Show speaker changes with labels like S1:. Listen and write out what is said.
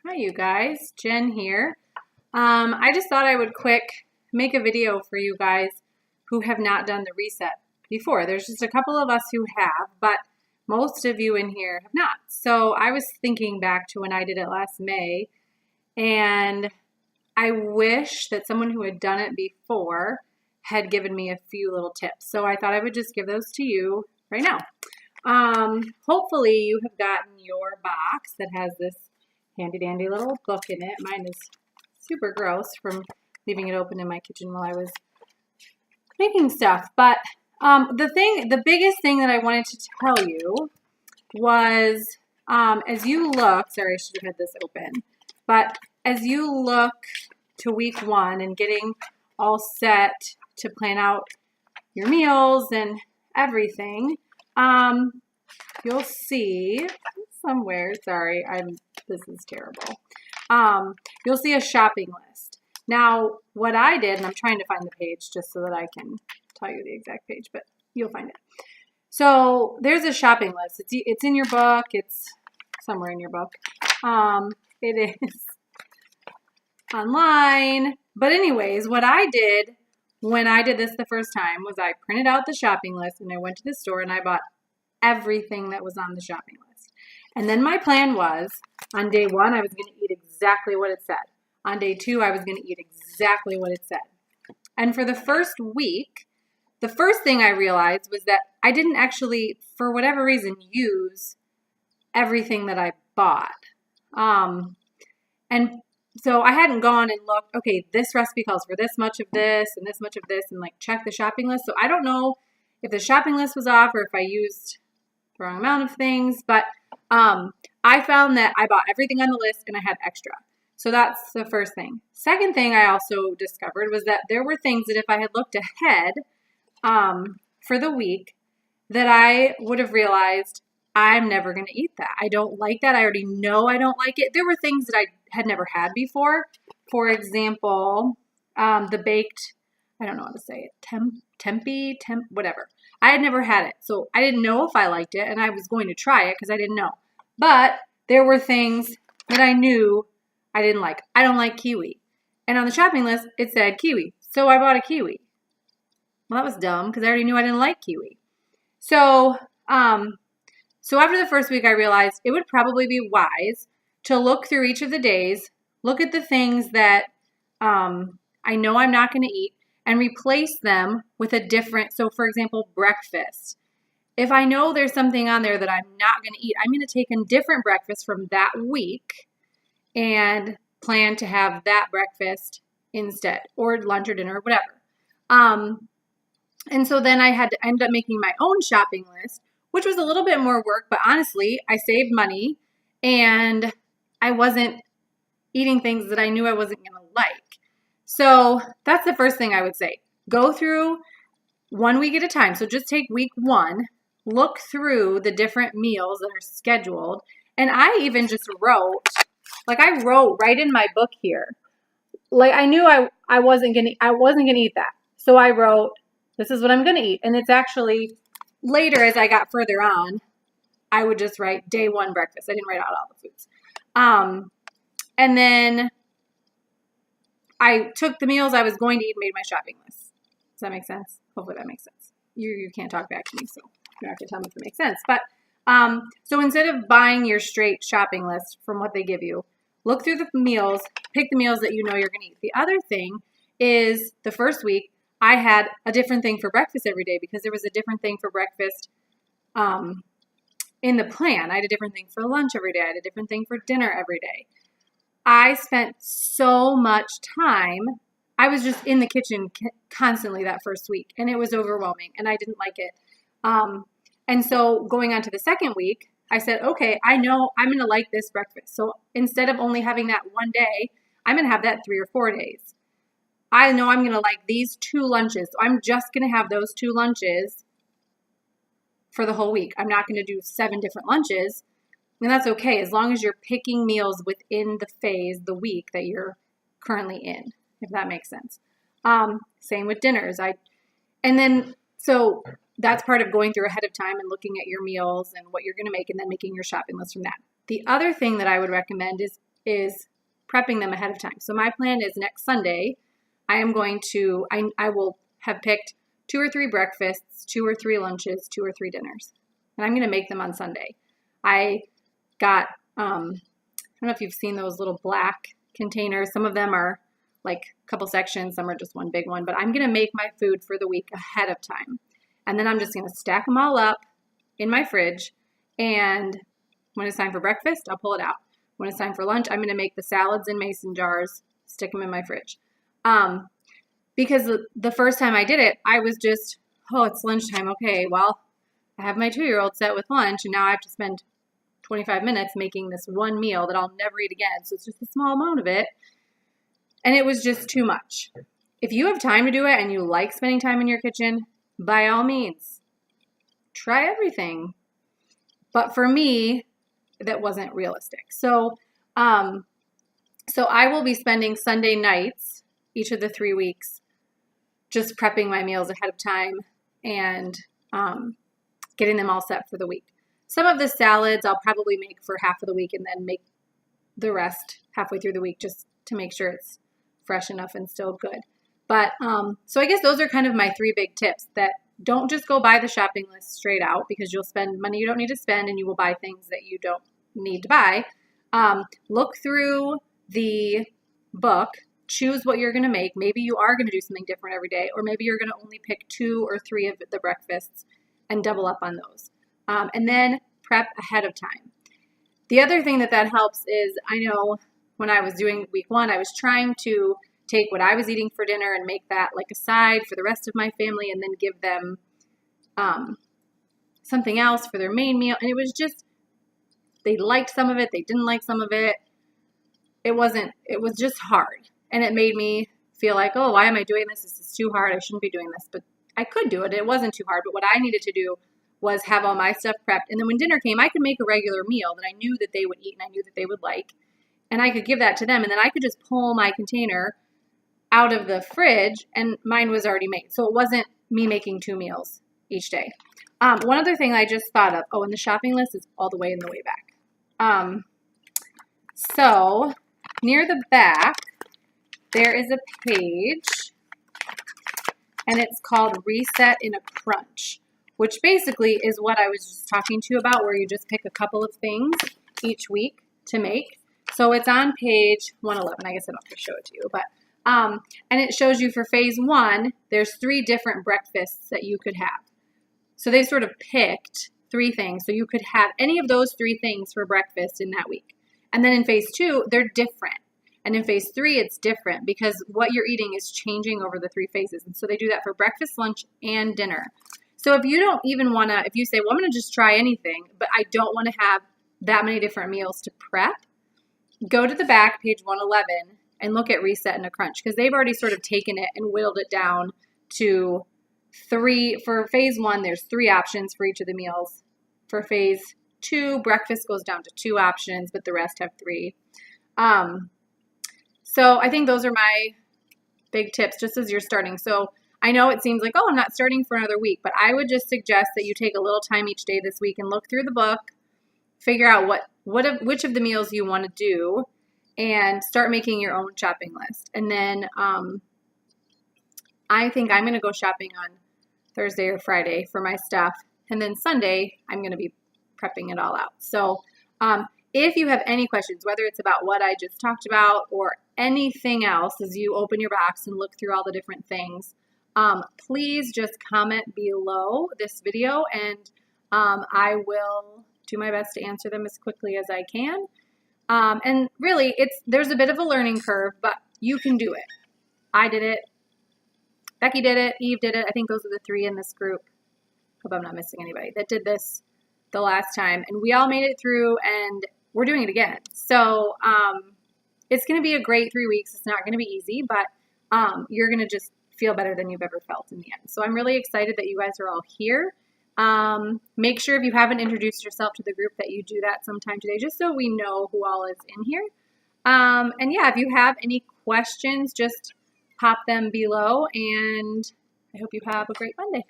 S1: Hi, you guys. Jen here. I just thought I would quick make a video for you guys who have not done the reset before. There's just a couple of us who have, but most of you in here have not. So I was thinking back to when I did it last May, and I wish that someone who had done it before had given me a few little tips. So I thought I would just give those to you right now. Hopefully you have gotten your box that has this handy dandy little book in it. Mine is super gross from leaving it open in my kitchen while I was making stuff. But the biggest thing that I wanted to tell you was as you look, sorry, I should have had this open, but as you look to week 1 and getting all set to plan out your meals and everything, you'll see somewhere, sorry, this is terrible. You'll see a shopping list. Now, what I did, and I'm trying to find the page just so that I can tell you the exact page, but you'll find it. So there's a shopping list. It's in your book. It's somewhere in your book. It is online. But anyways, what I did when I did this the first time was I printed out the shopping list and I went to the store and I bought everything that was on the shopping list. And then my plan was on day 1, I was going to eat exactly what it said. On day 2, I was going to eat exactly what it said. And for the first week, the first thing I realized was that I didn't actually, for whatever reason, use everything that I bought. And so I hadn't gone and looked, okay, this recipe calls for this much of this and this much of this, and like check the shopping list. So I don't know if the shopping list was off or if I used the wrong amount of things, but I found that I bought everything on the list and I had extra. So that's the first thing. Second thing I also discovered was that there were things that if I had looked ahead for the week that I would have realized I'm never going to eat that. I don't like that. I already know I don't like it. There were things that I had never had before. For example, the baked, I don't know how to say it, whatever. I had never had it, so I didn't know if I liked it, and I was going to try it because I didn't know. But there were things that I knew I didn't like. I don't like kiwi. And on the shopping list, it said kiwi. So I bought a kiwi. Well, that was dumb because I already knew I didn't like kiwi. So after the first week, I realized it would probably be wise to look through each of the days, look at the things that I know I'm not going to eat, and replace them with a different, so for example, breakfast. If I know there's something on there that I'm not going to eat, I'm going to take a different breakfast from that week and plan to have that breakfast instead, or lunch or dinner or whatever. And so then I had to end up making my own shopping list, which was a little bit more work, but honestly, I saved money and I wasn't eating things that I knew I wasn't going to like. So that's the first thing I would say. Go through 1 week at a time. So just take week 1, look through the different meals that are scheduled. And I even just wrote, I wrote right in my book here. Like I knew I wasn't gonna eat that. So I wrote, this is what I'm gonna eat. And it's actually later as I got further on, I would just write day 1 breakfast. I didn't write out all the foods. And then I took the meals I was going to eat and made my shopping list. Does that make sense? Hopefully that makes sense. You can't talk back to me, so you don't have to tell me if it makes sense. But so instead of buying your straight shopping list from what they give you, look through the meals, pick the meals that you know you're going to eat. The other thing is the first week, I had a different thing for breakfast every day because there was a different thing for breakfast in the plan. I had a different thing for lunch every day. I had a different thing for dinner every day. I spent so much time. I was just in the kitchen constantly that first week, and it was overwhelming, and I didn't like it. And so going on to the second week, I said, okay, I know I'm going to like this breakfast. So instead of only having that one day, I'm going to have that 3 or 4 days. I know I'm going to like these 2 lunches. So I'm just going to have those 2 lunches for the whole week. I'm not going to do 7 different lunches. And that's okay as long as you're picking meals within the week that you're currently in, if that makes sense. Same with dinners. So that's part of going through ahead of time and looking at your meals and what you're going to make and then making your shopping list from that. The other thing that I would recommend is is prepping them ahead of time. So my plan is next Sunday, I will have picked 2 or 3 breakfasts, 2 or 3 lunches, 2 or 3 dinners. And I'm going to make them on Sunday. I got, I don't know if you've seen those little black containers. Some of them are like a couple sections, some are just one big one, but I'm going to make my food for the week ahead of time. And then I'm just going to stack them all up in my fridge. And when it's time for breakfast, I'll pull it out. When it's time for lunch, I'm going to make the salads in mason jars, stick them in my fridge. Because the first time I did it, I was just, it's lunchtime. Okay, well, I have my 2-year-old set with lunch, and now I have to spend 25 minutes making this one meal that I'll never eat again. So it's just a small amount of it. And it was just too much. If you have time to do it and you like spending time in your kitchen, by all means, try everything. But for me, that wasn't realistic. So I will be spending Sunday nights each of the 3 weeks just prepping my meals ahead of time and getting them all set for the week. Some of the salads I'll probably make for half of the week and then make the rest halfway through the week just to make sure it's fresh enough and still good. But so I guess those are kind of my 3 big tips, that don't just go buy the shopping list straight out, because you'll spend money you don't need to spend and you will buy things that you don't need to buy. Look through the book, choose what you're going to make. Maybe you are going to do something different every day, or maybe you're going to only pick 2 or 3 of the breakfasts and double up on those. And then prep ahead of time. The other thing that helps is, I know when I was doing week 1, I was trying to take what I was eating for dinner and make that like a side for the rest of my family, and then give them something else for their main meal. And it was just, they liked some of it, they didn't like some of it. It was just hard. And it made me feel like, oh, why am I doing this? This is too hard. I shouldn't be doing this. But I could do it. It wasn't too hard. But what I needed to do was have all my stuff prepped. And then when dinner came, I could make a regular meal that I knew that they would eat and I knew that they would like. And I could give that to them. And then I could just pull my container out of the fridge and mine was already made. So it wasn't me making 2 meals each day. One other thing I just thought of, and the shopping list is all the way in the way back. So near the back, there is a page, and it's called Reset in a Crunch, which basically is what I was just talking to you about, where you just pick a couple of things each week to make. So it's on page 111. I guess I don't have to show it to you, but and it shows you for phase 1, there's 3 different breakfasts that you could have. So they've sort of picked 3 things. So you could have any of those 3 things for breakfast in that week. And then in phase 2, they're different. And in phase 3, it's different because what you're eating is changing over the 3 phases. And so they do that for breakfast, lunch, and dinner. So if you don't even want to, if you say, well, I'm going to just try anything, but I don't want to have that many different meals to prep, go to the back, page 111, and look at Reset in a Crunch, because they've already sort of taken it and whittled it down to 3. For phase 1, there's 3 options for each of the meals. For phase 2, breakfast goes down to 2 options, but the rest have 3. So I think those are my big tips just as you're starting. So I know it seems like, oh, I'm not starting for another week, but I would just suggest that you take a little time each day this week and look through the book, figure out which of the meals you want to do, and start making your own shopping list. And then I think I'm going to go shopping on Thursday or Friday for my stuff. And then Sunday, I'm going to be prepping it all out. So if you have any questions, whether it's about what I just talked about or anything else as you open your box and look through all the different things, please just comment below this video, and I will do my best to answer them as quickly as I can. And really, there's a bit of a learning curve, but you can do it. I did it. Becky did it. Eve did it. I think those are the 3 in this group. Hope I'm not missing anybody that did this the last time. And we all made it through, and we're doing it again. So it's going to be a great 3 weeks. It's not going to be easy, but you're going to just feel better than you've ever felt in the end. So I'm really excited that you guys are all here. Make sure if you haven't introduced yourself to the group that you do that sometime today, just so we know who all is in here. And yeah, if you have any questions, just pop them below, and I hope you have a great Monday.